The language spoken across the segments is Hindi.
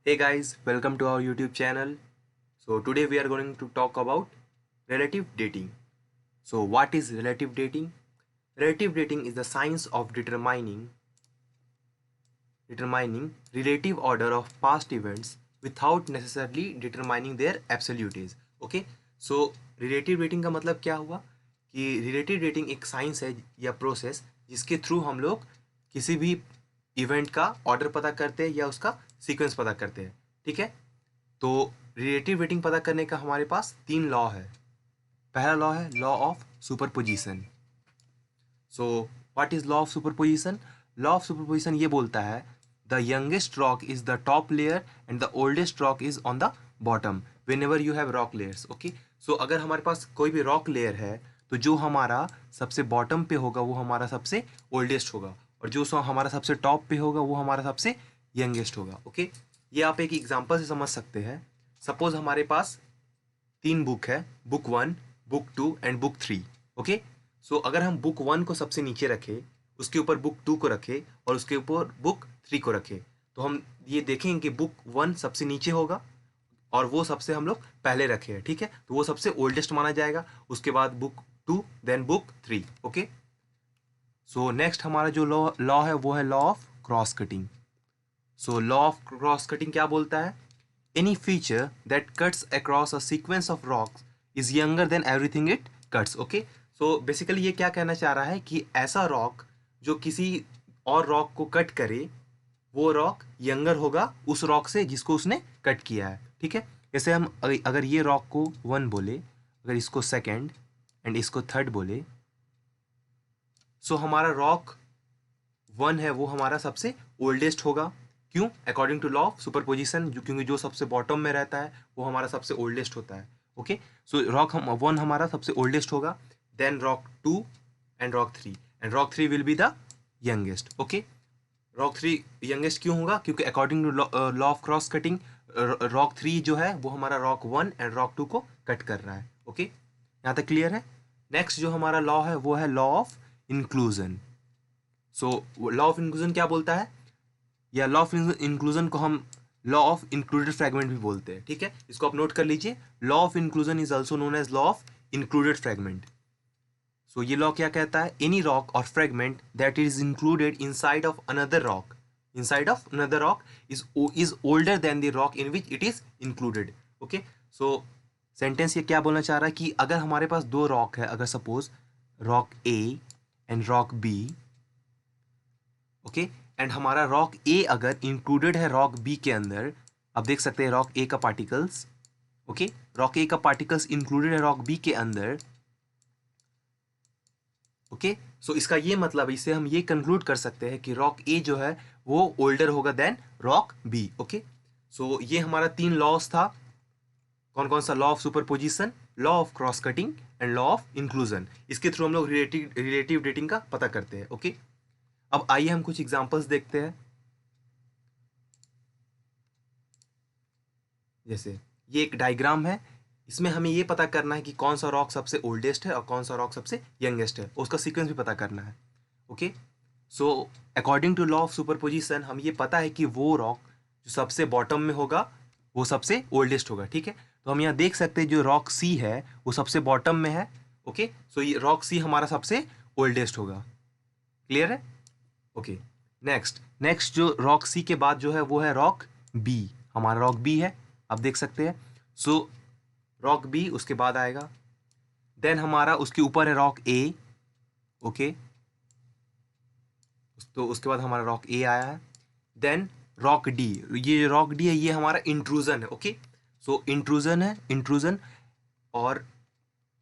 Hey guys, welcome to our YouTube channel. So today we are going to talk about relative dating. So what is relative dating? Relative dating is the science of determining relative order of past events without necessarily determining their absolute age. Okay? So relative dating का मतलब क्या हुआ कि रिलेटिव डेटिंग एक साइंस है या प्रोसेस जिसके थ्रू हम लोग किसी भी इवेंट का ऑर्डर पता करते हैं या उसका सीक्वेंस पता करते हैं। ठीक है, तो रिलेटिव रेटिंग पता करने का हमारे पास तीन लॉ है। पहला लॉ है law of superposition. So what is law of superposition? Law of superposition ये बोलता है the youngest rock is the top layer and the oldest rock is on the bottom whenever you have rock layers. Okay, so अगर हमारे पास कोई भी रॉक लेयर है तो जो हमारा सबसे बॉटम पे होगा वो हमारा सबसे ओल्डेस्ट होगा और जो हमारा सबसे टॉप पे होगा वो हमारा सबसे यंगेस्ट होगा। ओके, ये आप एक एग्जांपल से समझ सकते हैं। सपोज हमारे पास तीन बुक है, book 1, book 2 and book 3। Okay, so अगर हम बुक 1 को सबसे नीचे रखें, उसके ऊपर बुक 2 को रखें और उसके ऊपर बुक 3 को रखें, तो हम ये देखेंगे कि बुक 1 सबसे नीचे होगा और वो सबसे हम लोग पहले रखे हैं। ठीक है, तो वो सबसे ओल्डेस्ट माना जाएगा, उसके बाद book 2, then book 3। Okay, so next हमारा जो लॉ लॉ है वो है law of cross cutting. So law of cross cutting क्या बोलता है? Any feature that cuts across a sequence of rocks is younger than everything it cuts. Okay, so basically ये क्या कहना चाह रहा है कि ऐसा रॉक जो किसी और रॉक को कट करे वो रॉक यंगर होगा उस रॉक से जिसको उसने कट किया है। ठीक है, जैसे हम अगर ये रॉक को 1 बोले, अगर इसको सेकेंड एंड इसको थर्ड बोले, सो हमारा रॉक 1 है वो हमारा सबसे ओल्डेस्ट होगा। क्यों? According to law of superposition, जो क्योंकि जो सबसे बॉटम में रहता है वो हमारा सबसे ओल्डेस्ट होता है। ओके, सो रॉक हम 1 हमारा सबसे ओल्डेस्ट होगा, then rock 2 and rock 3 and rock 3 will be the youngest. Okay, rock 3 youngest क्यों होगा? क्योंकि according to law of cross cutting rock 3 जो है वो हमारा रॉक 1 एंड रॉक 2 को कट कर रहा है। ओके, यहाँ तक क्लियर है? नेक्स्ट जो हमारा लॉ है वो है law of inclusion. So law of inclusion क्या बोलता है, या लॉ ऑफ इंक्लूजन को हम लॉ ऑफ इंक्लूडेड फ्रैगमेंट भी बोलते हैं। ठीक है, इसको आप नोट कर लीजिए। Law of inclusion is also known as law of included fragment. So ये लॉ क्या कहता है? Any rock or fragment that is included inside of another rock, inside of another rock is older than the rock in which it is included. Okay, so sentence ये क्या बोलना चाह रहा है कि अगर हमारे पास दो रॉक है, अगर suppose rock A and rock bee, okay, and हमारा रॉक ए अगर इंक्लूडेड है रॉक बी के अंदर, आप देख सकते हैं रॉक ए का पार्टिकल्स, ओके, रॉक ए का पार्टिकल्स इंक्लूडेड है रॉक बी के अंदर। ओके, सो इसका ये मतलब है, इससे हम ये कंक्लूड कर सकते हैं कि रॉक ए जो है वो ओल्डर होगा देन रॉक बी। ओके, सो ये हमारा तीन लॉस था। कौन कौन सा? Law of superposition, law of cross cutting and law of inclusion. इसके थ्रू हम लोग रिलेटिव डेटिंग का पता करते हैं। ओके, अब आइए हम कुछ एग्जांपल्स देखते हैं। जैसे ये एक डायग्राम है, इसमें हमें ये पता करना है कि कौन सा रॉक सबसे ओल्डेस्ट है और कौन सा रॉक सबसे यंगेस्ट है, उसका सीक्वेंस भी पता करना है। Okay, so according to law of superposition हम ये पता है कि वो रॉक जो सबसे बॉटम में होगा वो सबसे ओल्डेस्ट होगा। ठीक है, तो हम यहाँ देख सकते हैं जो रॉक सी है वो सबसे बॉटम में है। ओके, सो ये रॉक सी हमारा सबसे ओल्डेस्ट होगा। क्लियर है? ओके, नेक्स्ट नेक्स्ट जो रॉक सी के बाद जो है वो है रॉक बी। हमारा रॉक बी है, आप देख सकते हैं। सो रॉक बी उसके बाद आएगा, देन हमारा उसके ऊपर है रॉक ए। ओके, तो उसके बाद हमारा रॉक ए आया है, देन रॉक डी। ये रॉक डी है, ये हमारा इंट्रूजन है। ओके, सो इंट्रूजन है, इंट्रूजन। और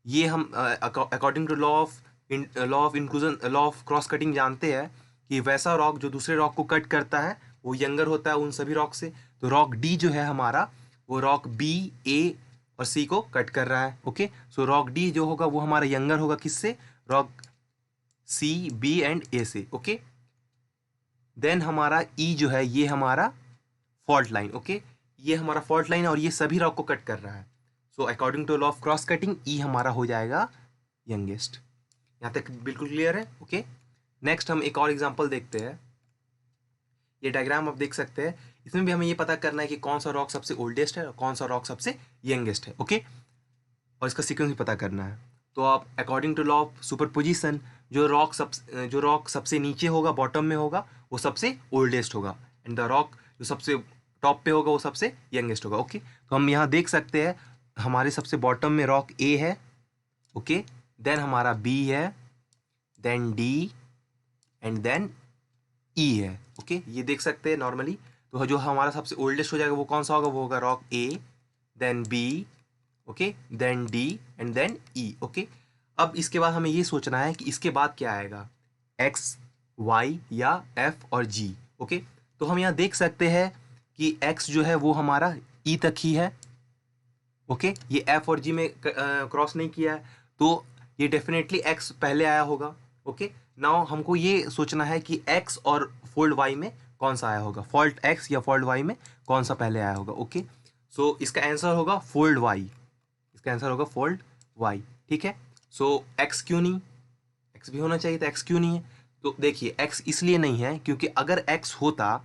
ये हम according to law of inclusion, law of cross cutting जानते हैं कि वैसा रॉक जो दूसरे रॉक को कट करता है वो यंगर होता है उन सभी रॉक से। तो रॉक डी जो है हमारा वो रॉक बी, ए और सी को कट कर रहा है। ओके, सो रॉक डी जो होगा वो हमारा यंगर होगा किससे? Rock C, B and A से। ओके, देन हमारा ई जो है ये हमारा फॉल्ट लाइन। ओके, ये हमारा फॉल्ट लाइन है और ये सभी रॉक को कट कर रहा है। So according to law of cross cutting E हमारा हो जाएगा यंगेस्ट। यहाँ तक बिल्कुल क्लियर है? ओके, नेक्स्ट हम एक और एग्जांपल देखते हैं। ये डायग्राम आप देख सकते हैं, इसमें भी हमें ये पता करना है कि कौन सा रॉक सबसे ओल्डेस्ट है और कौन सा रॉक सबसे यंगेस्ट है, ओके। और इसका सीक्वेंस भी पता करना है। तो आप according to law of superposition, जो रॉक सबसे नीचे होगा, बॉटम में होगा, वो सबसे ओल्डेस्ट होगा, एंड द रॉक जो सबसे टॉप पे होगा वो सबसे यंगेस्ट होगा, ओके। तो हम यहाँ देख सकते हैं हमारे सबसे बॉटम में रॉक ए है, ओके, देन हमारा बी है, देन डी, एंड देन ई है, ओके। ये देख सकते हैं नॉर्मली। तो जो हमारा सबसे ओल्डेस्ट हो जाएगा वो कौन सा होगा, वो होगा rock A, then B, okay, then D, and then E, okay. अब इसके बाद हमें ये सोचना है कि इसके बाद क्या आएगा, एक्स, वाई या एफ और जी, ओके। तो हम यहाँ देख सकते हैं कि एक्स जो है वो हमारा ई तक ही है, ओके। ये एफ और जी में क्रॉस नहीं किया है, तो ये डेफिनेटली एक्स पहले आया होगा, ओके। नाउ हमको ये सोचना है कि एक्स और फोल्ड वाई में कौन सा आया होगा, फॉल्ट एक्स या फॉल्ट वाई में कौन सा पहले आया होगा, ओके। सो इसका आंसर होगा फोल्ड वाई, इसका आंसर होगा फोल्ड वाई, ठीक है। सो एक्स क्यों नहीं, एक्स भी होना चाहिए था, एक्स क्यों नहीं है? तो देखिए एक्स इसलिए नहीं है क्योंकि अगर एक्स होता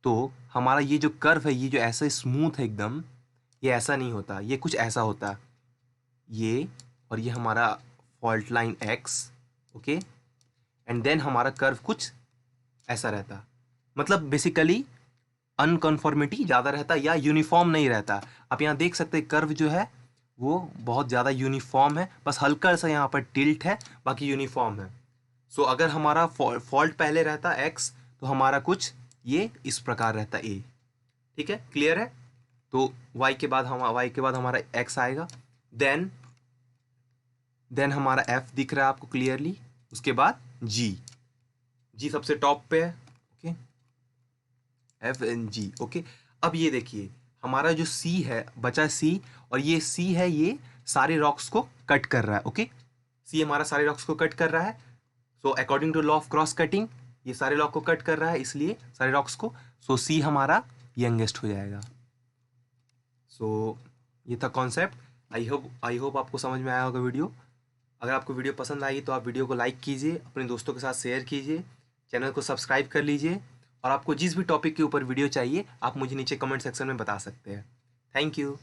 तो हमारा ये जो कर्व है, ये जो ऐसा स्मूथ है एकदम, ये ऐसा नहीं होता, ये कुछ ऐसा होता, ये, और ये हमारा fault line X, okay, and then हमारा कर्व कुछ ऐसा रहता, मतलब बेसिकली अनकन्फॉर्मिटी ज़्यादा रहता या यूनिफॉर्म नहीं रहता। आप यहाँ देख सकते हैं कर्व जो है वो बहुत ज़्यादा यूनिफॉर्म है, बस हल्का सा यहाँ पर टिल्ट है, बाकी यूनिफॉर्म है। सो अगर हमारा फॉल्ट पहले रहता एक्स, तो हमारा कुछ ये इस प्रकार रहता ए, ठीक है, क्लियर है। तो y के बाद हमारा x आएगा, देन हमारा f दिख रहा है आपको क्लियरली, उसके बाद g सबसे टॉप पे है, okay, f and g, okay. अब ये देखिए हमारा जो c है बचा c, और ये c है, ये सारे रॉक्स को कट कर रहा है, ओके। c हमारा सारे रॉक्स को कट कर रहा है, so according to law of cross cutting ये सारे रॉक को कट कर रहा है, इसलिए सारे रॉक्स को, सो c हमारा यंगेस्ट हो जाएगा। सो ये था कॉन्सेप्ट। आई होप आपको समझ में आया होगा वीडियो। अगर आपको वीडियो पसंद आई तो आप वीडियो को लाइक कीजिए, अपने दोस्तों के साथ शेयर कीजिए, चैनल को सब्सक्राइब कर लीजिए, और आपको जिस भी टॉपिक के ऊपर वीडियो चाहिए आप मुझे नीचे कमेंट सेक्शन में बता सकते हैं। Thank you.